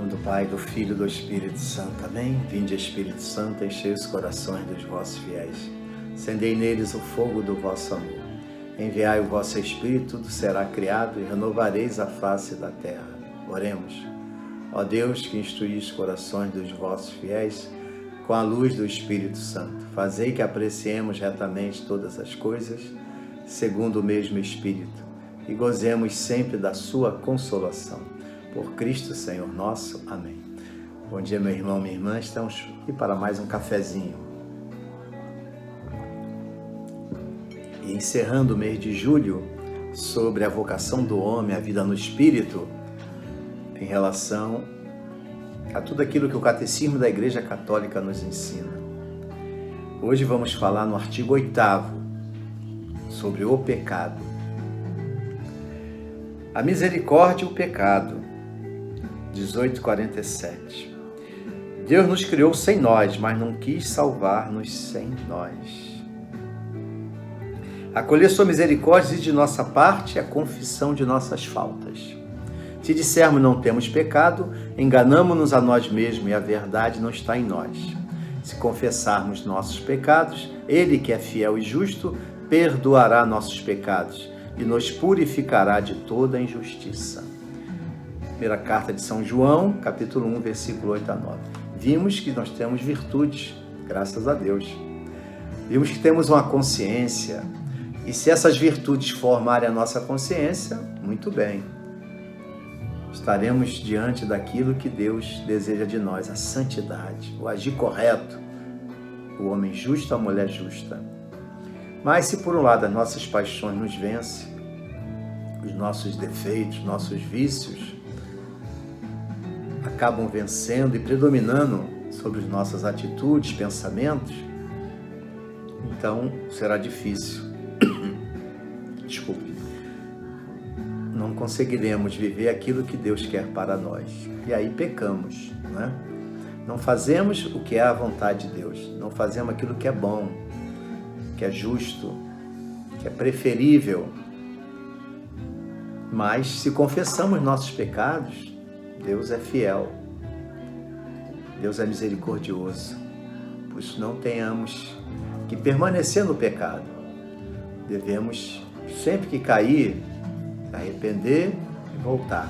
nome do Pai, do Filho e do Espírito Santo. Amém? Vinde, Espírito Santo, enchei os corações dos vossos fiéis. Acendei neles o fogo do vosso amor. Enviai o vosso Espírito, tudo será criado e renovareis a face da terra. Oremos. Ó Deus, que instruís os corações dos vossos fiéis com a luz do Espírito Santo, fazei que apreciemos retamente todas as coisas, segundo o mesmo Espírito, e gozemos sempre da sua consolação. Por Cristo, Senhor nosso. Amém. Bom dia, meu irmão, minha irmã. Estamos aqui para mais um cafezinho. E encerrando o mês de julho, sobre a vocação do homem, a vida no Espírito, em relação a tudo aquilo que o Catecismo da Igreja Católica nos ensina. Hoje vamos falar no artigo 8º, sobre o pecado. A misericórdia e o pecado. 18:47. Deus nos criou sem nós, mas não quis salvar-nos sem nós. Acolher sua misericórdia e de nossa parte a confissão de nossas faltas. Se dissermos não temos pecado, enganamo-nos a nós mesmos e a verdade não está em nós. Se confessarmos nossos pecados, Ele, que é fiel e justo, perdoará nossos pecados e nos purificará de toda a injustiça. Primeira carta de São João, capítulo 1, versículo 8 a 9. Vimos que nós temos virtudes, graças a Deus. Vimos que temos uma consciência, e se essas virtudes formarem a nossa consciência, muito bem. Estaremos diante daquilo que Deus deseja de nós, a santidade, o agir correto, o homem justo, a mulher justa. Mas se por um lado as nossas paixões nos vencem, os nossos defeitos, nossos vícios, acabam vencendo e predominando sobre as nossas atitudes, pensamentos, então será difícil. Desculpe. Não conseguiremos viver aquilo que Deus quer para nós. E aí pecamos, né? Não fazemos o que é a vontade de Deus. Não fazemos aquilo que é bom, que é justo, que é preferível. Mas se confessamos nossos pecados, Deus é fiel, Deus é misericordioso, por isso não tenhamos que permanecer no pecado. Devemos, sempre que cair, arrepender e voltar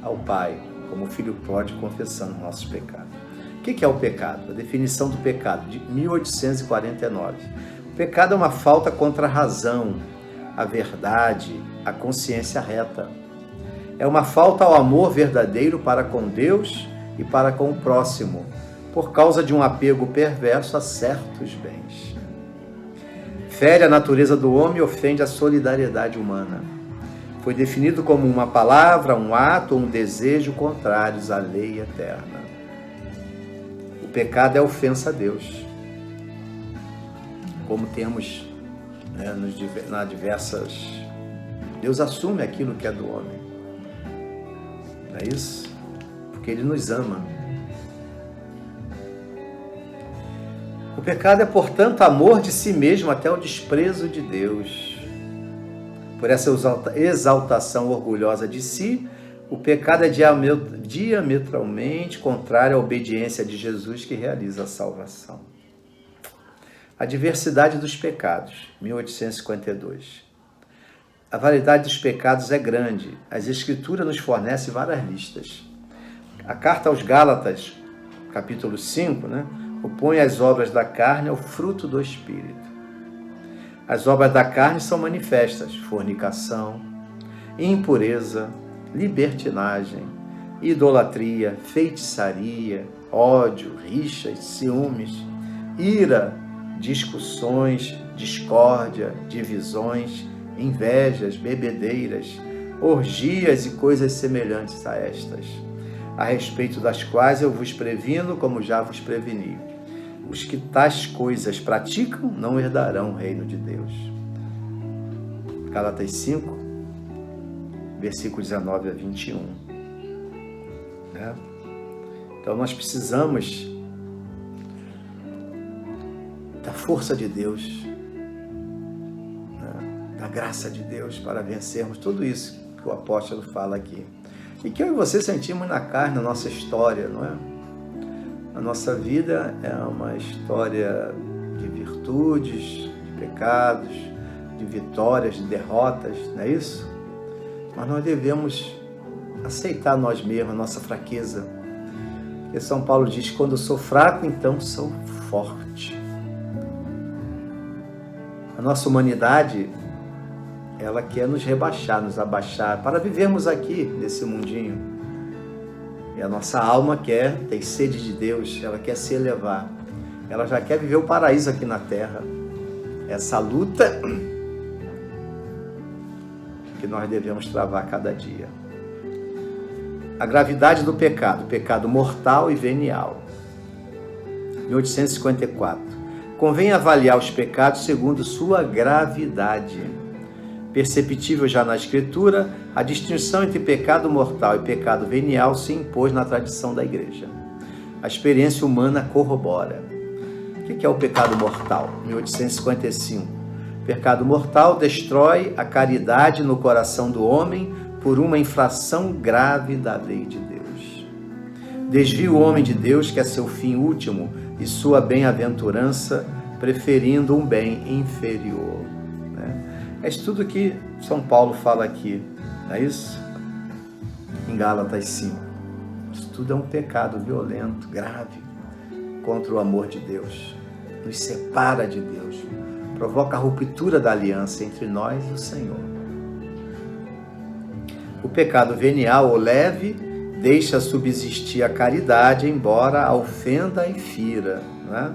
ao Pai, como o filho pródigo confessando nossos pecados. O que é o pecado? A definição do pecado, de 1849. O pecado é uma falta contra a razão, a verdade, a consciência reta. É uma falta ao amor verdadeiro para com Deus e para com o próximo, por causa de um apego perverso a certos bens. Fere a natureza do homem e ofende a solidariedade humana. Foi definido como uma palavra, um ato ou um desejo contrários à lei eterna. O pecado é ofensa a Deus. Como temos, na diversas... Deus assume aquilo que é do homem. Não é isso? Porque Ele nos ama. O pecado é, portanto, amor de si mesmo até o desprezo de Deus. Por essa exaltação orgulhosa de si, o pecado é diametralmente contrário à obediência de Jesus que realiza a salvação. A diversidade dos pecados, 1852. A variedade dos pecados é grande. As Escrituras nos fornecem várias listas. A carta aos Gálatas, capítulo 5, opõe as obras da carne ao fruto do Espírito. As obras da carne são manifestas: fornicação, impureza, libertinagem, idolatria, feitiçaria, ódio, rixas, ciúmes, ira, discussões, discórdia, divisões, invejas, bebedeiras, orgias e coisas semelhantes a estas, a respeito das quais eu vos previno, como já vos preveni. Os que tais coisas praticam não herdarão o reino de Deus. Gálatas 5, versículos 19 a 21. Então nós precisamos da força de Deus, da graça de Deus para vencermos tudo isso que o apóstolo fala aqui. e que eu e você sentimos na carne, na nossa história, não é? A nossa vida é uma história de virtudes, de pecados, de vitórias, de derrotas, não é isso? Mas nós devemos aceitar nós mesmos, a nossa fraqueza. Porque São Paulo diz, quando eu sou fraco, então sou forte. A nossa humanidade, ela quer nos rebaixar, nos abaixar, para vivermos aqui, nesse mundinho. E a nossa alma tem sede de Deus, ela quer se elevar. Ela já quer viver o paraíso aqui na Terra. Essa luta que nós devemos travar cada dia. A gravidade do pecado, pecado mortal e venial. 1854. Convém avaliar os pecados segundo sua gravidade. Perceptível já na Escritura, a distinção entre pecado mortal e pecado venial se impôs na tradição da Igreja. A experiência humana corrobora. O que é o pecado mortal? 1855. Pecado mortal destrói a caridade no coração do homem por uma infração grave da lei de Deus. Desvia o homem de Deus, que é seu fim último, e sua bem-aventurança, preferindo um bem inferior. É isso tudo que São Paulo fala aqui, não é isso? Em Gálatas 5. Isso tudo é um pecado violento, grave, contra o amor de Deus. Nos separa de Deus, provoca a ruptura da aliança entre nós e o Senhor. O pecado venial ou leve deixa subsistir a caridade, embora a ofenda e fira, não é?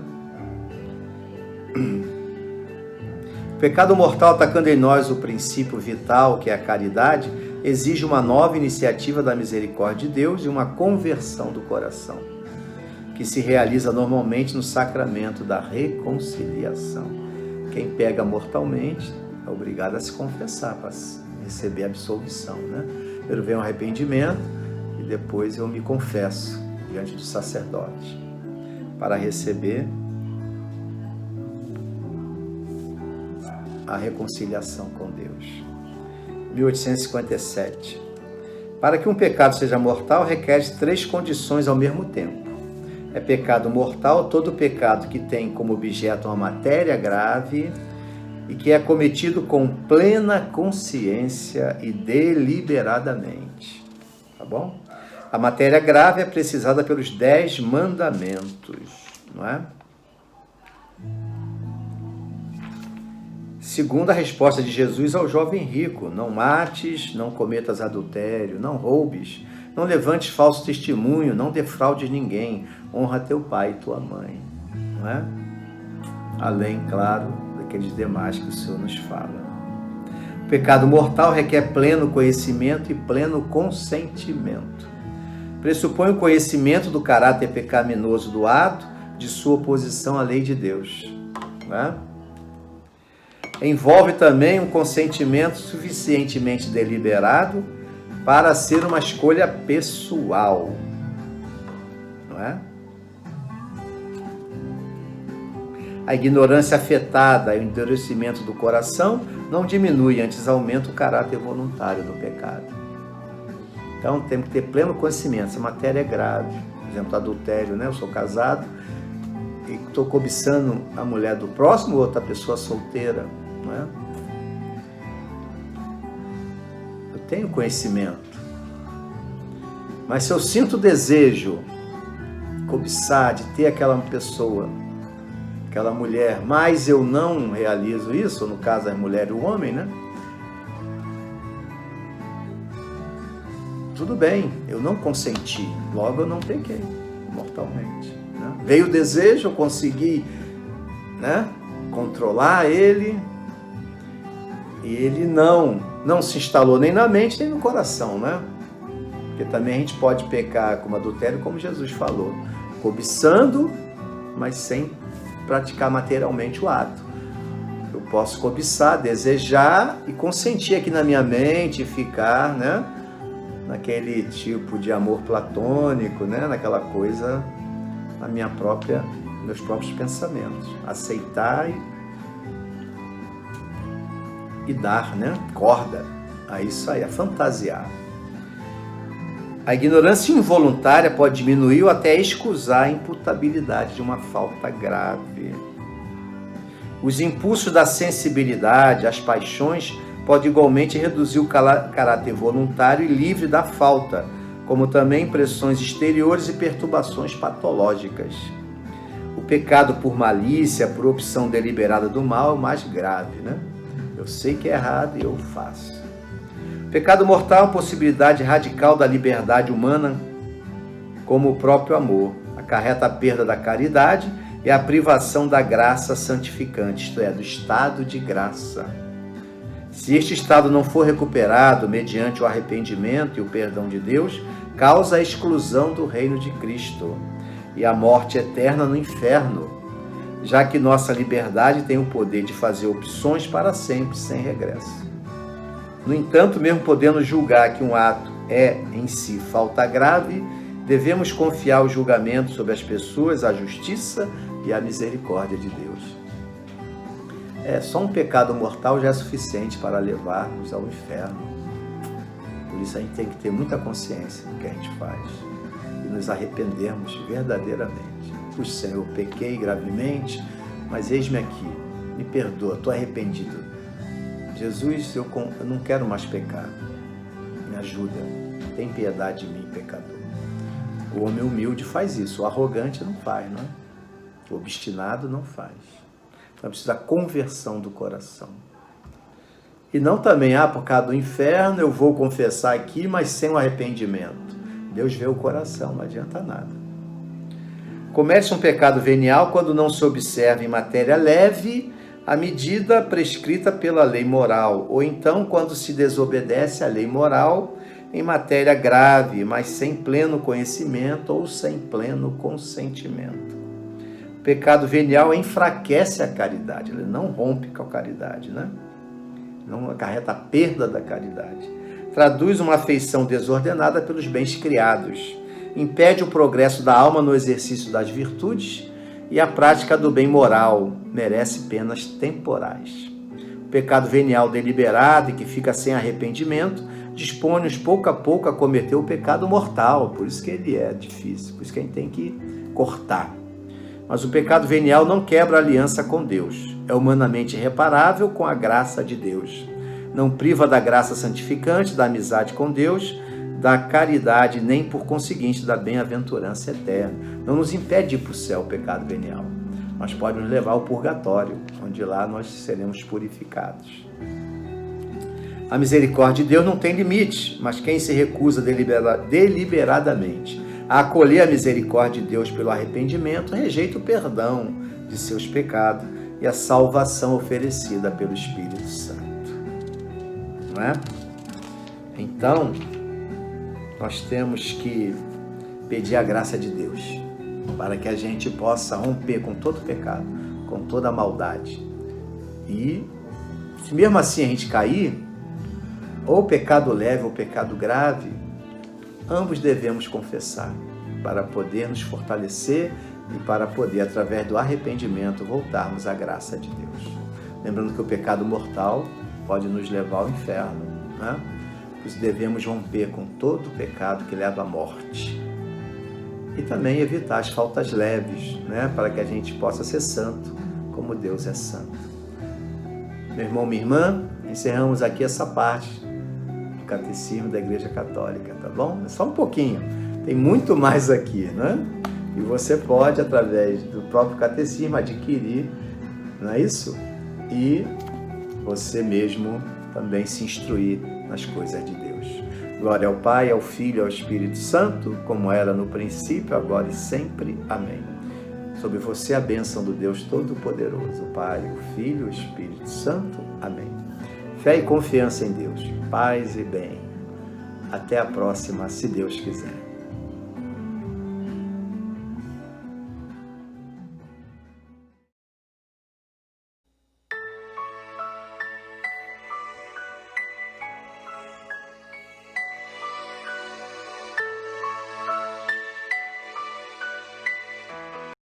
O pecado mortal, atacando em nós o princípio vital, que é a caridade, exige uma nova iniciativa da misericórdia de Deus e uma conversão do coração, que se realiza normalmente no sacramento da reconciliação. Quem pega mortalmente é obrigado a se confessar para receber a absolvição, né? Primeiro vem o arrependimento e depois eu me confesso diante do sacerdote para receber a reconciliação com Deus. 1857. Para que um pecado seja mortal, requer 3 condições ao mesmo tempo. É pecado mortal todo pecado que tem como objeto uma matéria grave e que é cometido com plena consciência e deliberadamente. Tá bom? A matéria grave é precisada pelos 10 mandamentos, não é? Segundo a resposta de Jesus ao jovem rico, não mates, não cometas adultério, não roubes, não levantes falso testemunho, não defraudes ninguém, honra teu pai e tua mãe, não é? Além, claro, daqueles demais que o Senhor nos fala. O pecado mortal requer pleno conhecimento e pleno consentimento. Pressupõe o conhecimento do caráter pecaminoso do ato, de sua oposição à lei de Deus, não é? Envolve também um consentimento suficientemente deliberado para ser uma escolha pessoal, não é? A ignorância afetada e o endurecimento do coração não diminui, antes aumenta o caráter voluntário do pecado. Então temos que ter pleno conhecimento, essa matéria é grave. Por exemplo, adultério, né? Eu sou casado e estou cobiçando a mulher do próximo ou outra pessoa solteira, não é? Eu tenho conhecimento, mas se eu sinto o desejo, cobiçar, de ter aquela pessoa, aquela mulher, mas eu não realizo isso, no caso a mulher e o homem, né? Tudo bem, eu não consenti, logo eu não pequei mortalmente, né? Veio o desejo, eu consegui, né, controlar ele, e ele não se instalou nem na mente nem no coração, né? Porque também a gente pode pecar como adultério, como Jesus falou, cobiçando, mas sem praticar materialmente o ato. Eu posso cobiçar, desejar e consentir aqui na minha mente, ficar, né, naquele tipo de amor platônico, né, naquela coisa, meus próprios pensamentos, aceitar e dar, né, corda a isso aí, a fantasiar. A ignorância involuntária pode diminuir ou até excusar a imputabilidade de uma falta grave. Os impulsos da sensibilidade, as paixões, podem igualmente reduzir o caráter voluntário e livre da falta, como também pressões exteriores e perturbações patológicas. O pecado por malícia, por opção deliberada do mal, é o mais grave, né? Eu sei que é errado e eu faço. O pecado mortal é uma possibilidade radical da liberdade humana, como o próprio amor. Acarreta a perda da caridade e a privação da graça santificante, isto é, do estado de graça. Se este estado não for recuperado mediante o arrependimento e o perdão de Deus, causa a exclusão do reino de Cristo e a morte eterna no inferno, já que nossa liberdade tem o poder de fazer opções para sempre, sem regresso. No entanto, mesmo podendo julgar que um ato é em si falta grave, devemos confiar o julgamento sobre as pessoas, a justiça e a misericórdia de Deus. Só um pecado mortal já é suficiente para levar-nos ao inferno. Por isso a gente tem que ter muita consciência do que a gente faz e nos arrependermos verdadeiramente. Puxa, Senhor, eu pequei gravemente, mas eis-me aqui, me perdoa, estou arrependido. Jesus, eu não quero mais pecar, me ajuda, tem piedade de mim, pecador. O homem humilde faz isso, o arrogante não faz, não é? O obstinado não faz. Então precisa da conversão do coração. E não também, por causa do inferno, eu vou confessar aqui, mas sem o arrependimento. Deus vê o coração, não adianta nada. Comete um pecado venial quando não se observa em matéria leve a medida prescrita pela lei moral, ou então quando se desobedece à lei moral em matéria grave, mas sem pleno conhecimento ou sem pleno consentimento. O pecado venial enfraquece a caridade, ele não rompe com a caridade, né? Não acarreta a perda da caridade. Traduz uma afeição desordenada pelos bens criados, impede o progresso da alma no exercício das virtudes e a prática do bem moral, merece penas temporais. O pecado venial deliberado e que fica sem arrependimento dispõe-nos pouco a pouco a cometer o pecado mortal, por isso que ele é difícil, por isso que a gente tem que cortar. Mas o pecado venial não quebra a aliança com Deus, é humanamente reparável com a graça de Deus. Não priva da graça santificante, da amizade com Deus, da caridade, nem por conseguinte da bem-aventurança eterna. Não nos impede de ir para o céu o pecado venial, mas pode nos levar ao purgatório, onde lá nós seremos purificados. A misericórdia de Deus não tem limite, mas quem se recusa deliberadamente a acolher a misericórdia de Deus pelo arrependimento, rejeita o perdão de seus pecados e a salvação oferecida pelo Espírito Santo. Não é? Então, nós temos que pedir a graça de Deus para que a gente possa romper com todo pecado, com toda maldade. E, se mesmo assim a gente cair, ou pecado leve ou pecado grave, ambos devemos confessar para poder nos fortalecer e para poder, através do arrependimento, voltarmos à graça de Deus. Lembrando que o pecado mortal pode nos levar ao inferno, né? Por isso devemos romper com todo pecado que leva à morte. E também evitar as faltas leves, né? Para que a gente possa ser santo, como Deus é santo. Meu irmão, minha irmã, encerramos aqui essa parte do Catecismo da Igreja Católica, tá bom? É só um pouquinho, tem muito mais aqui, né? E você pode, através do próprio Catecismo, adquirir, não é isso? E você mesmo também se instruir nas coisas de Deus. Glória ao Pai, ao Filho e ao Espírito Santo, como era no princípio, agora e sempre. Amém. Sobre você a bênção do Deus Todo-Poderoso, o Pai, o Filho e o Espírito Santo. Amém. Fé e confiança em Deus, paz e bem. Até a próxima, se Deus quiser.